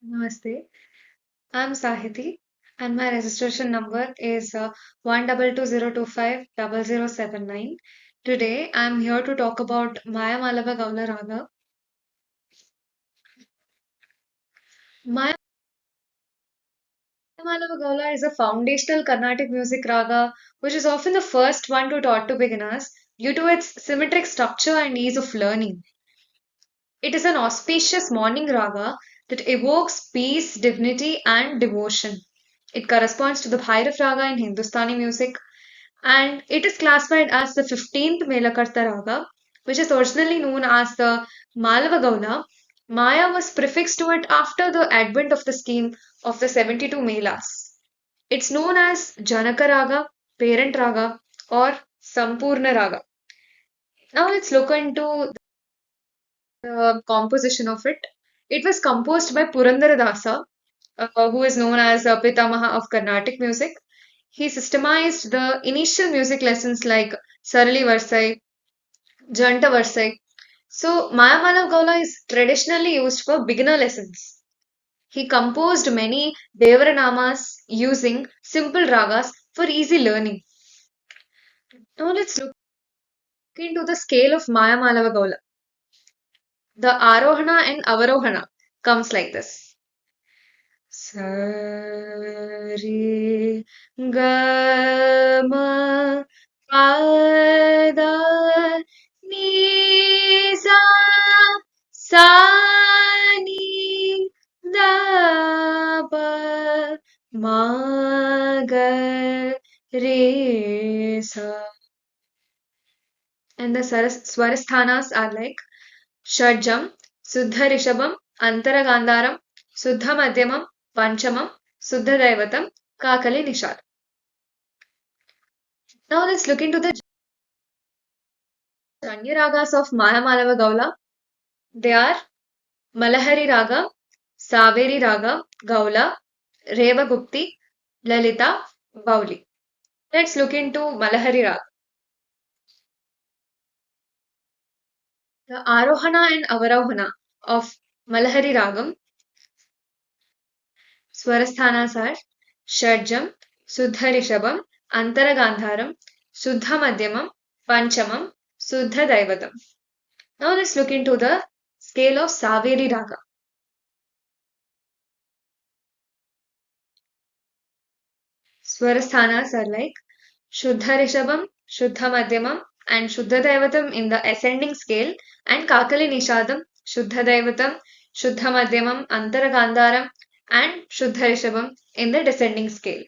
Namaste. I'm Sahithi, and my registration number is 12202500079. Today, I'm here to talk about Maya Malava Gaula Raga. Maya Malava Gaula is a foundational Carnatic music raga, which is often the first one to taught to beginners due to its symmetric structure and ease of learning. It is an auspicious morning raga that evokes peace, dignity, and devotion. It corresponds to the Bhairav raga in Hindustani music, and it is classified as the 15th Melakarta Raga, which is originally known as the Malava Gaula. Maya was prefixed to it after the advent of the scheme of the 72 Melas. It's known as Janaka Raga, Parent Raga, or Sampurna Raga. Now let's look into the composition of it. It was composed by Purandaradasa, who is known as Pitamaha of Carnatic music. He systemized the initial music lessons like Sarali Varsai, Janta Varsai. So, Mayamala Gaula is traditionally used for beginner lessons. He composed many Devaranamas using simple ragas for easy learning. Now, let's look into the scale of Mayamala Gaula. The Arohana and Avarohana comes like this. Sari Gama Pada Nisa Sa Ni Da Pa Ma Ga Re Sa. And the Swarasthanas are like Shadjam, Suddha Rishabham, Antara Gandharam, Suddha Madhyamam, Panchamam, Suddha Daivatam, Kakali Nishad. Now let's look into the Janya Ragas of Mahamalava Gaula. They are Malahari Raga, Saveri Raga, Gaula, Revagupti, Lalita, Bauli. Let's look into Malahari Raga. The Arohana and Avarohana of Malahari Ragam Swarasthanas are Shadjam, Suddha Rishabham, Antara Gandharam, Suddha Madhyamam, Panchamam, Suddha Daivatam. Now let's look into the scale of Saveri Raga. Swarasthanas are like Shuddha Rishabham, Shuddha Madhyamam, and Shuddha Daivatam in the ascending scale, and Kakali Nishadam, Shuddha Daivatam, Shuddha Madhyamam, Antara Gandharam, and Shuddha Rishabham in the descending scale.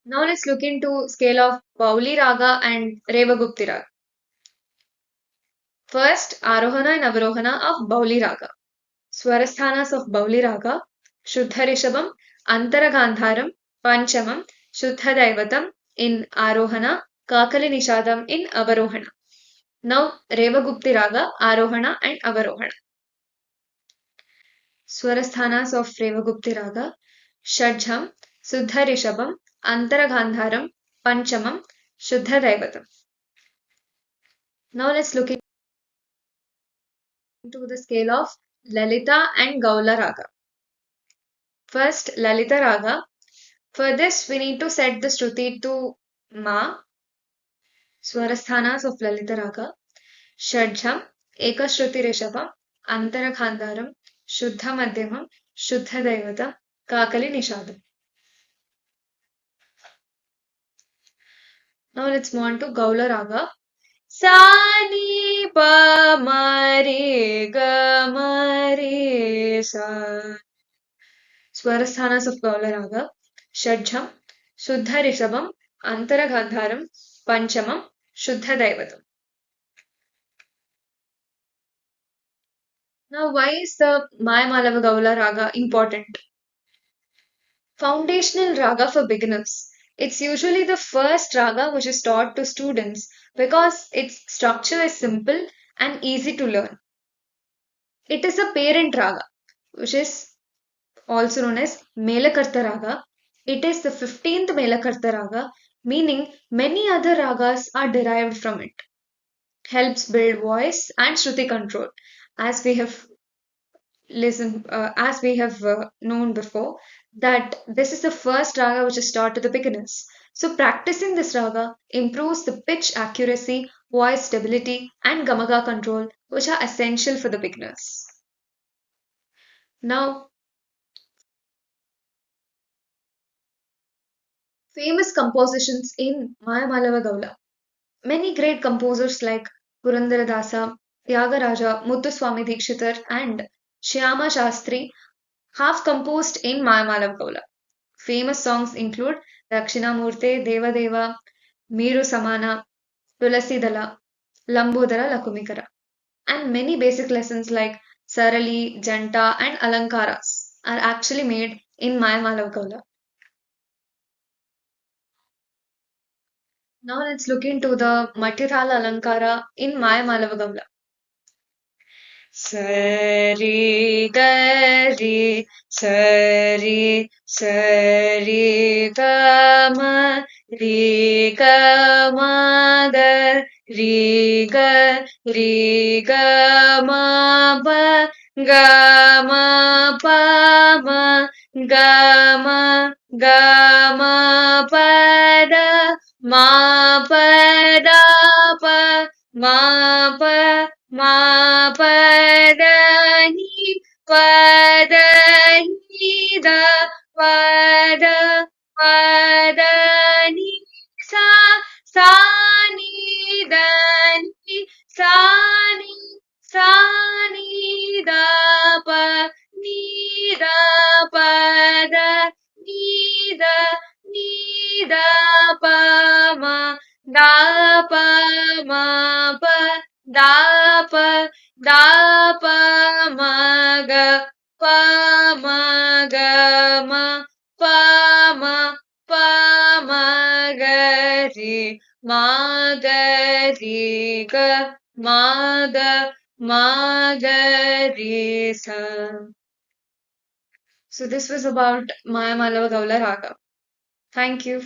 Now let's look into scale of Bauli Raga and Revagupti Raga. First, Arohana and Avarohana of Bauli Raga. Swarasthanas of Bauli Raga, Shuddha Rishabham, Antara Gandharam, Panchamam, Shuddha Daivatam in Arohana, Kakali Nishadam in Avarohana. Now, Revagupti Raga, Arohana and Avarohana. Swarasthanas of Revagupti Raga, Shadjam, Suddha Rishabham, Antara Gandharam, Panchamam, Shuddha Daivatam. Now let's look into the scale of Lalita and Gaula Raga. First, Lalita Raga. For this, we need to set the Shruti to Ma, Swarasthanas of Lalita Raga, Shadjam, Eka Shruti Rishabha, Antara Khandaram, Shuddha Madhyamam, Shuddha Daivata, Kakali Nishadam. Now let's move on to Gaula Raga. Sani pa mare ga mare sa. Swarasthanas of Gaula Raga, Shadjam, Shuddha Rishabham, Antara Gandharam, Panchamam, Shuddha Daivatam. Now, why is the Maya Malava Gaula Raga important? Foundational Raga for beginners. It's usually the first Raga which is taught to students because its structure is simple and easy to learn. It is a parent Raga, which is also known as Melakarta Raga. It is the 15th Melakarta Raga, meaning many other ragas are derived from it. helps build voice and shruti control, as we have as we have known before, that this is the first raga which is taught to the beginners. So practicing this raga improves the pitch accuracy, voice stability, and gamaga control, which are essential for the beginners. Now, famous compositions in Mayamalava Gaula. Many great composers like Purandaradasa, Tyagaraja, Muthuswami Dikshitar, and Shyama Shastri have composed in Mayamalava Gaula. Famous songs include Dakshinamurte, Devadeva, Meeru Samana, Tulasidala, Lambodara Lakumikara, and many basic lessons like Sarali, Janta, and Alankaras are actually made in Mayamalava Gaula. Now let's look into the Matithala Alankara in Mayamalava Gaula. Sari gari sari sari gama ri gama ga ri ga ri gama pa gama pa ma gama gama pada ma pada pa ma pa Ma pada ni pada ni da pada pada ni sa sa ni da ni sa ni sa ni da pa ni da pada ni da ni da pa ma da pa ma pa da pa da pa ma ga pa ma ga ma pa ma pa ma ga ri ma ga ri ga ma ga ma ga ri sa. So this was about Maya Malava Gaula Raga. Thank you.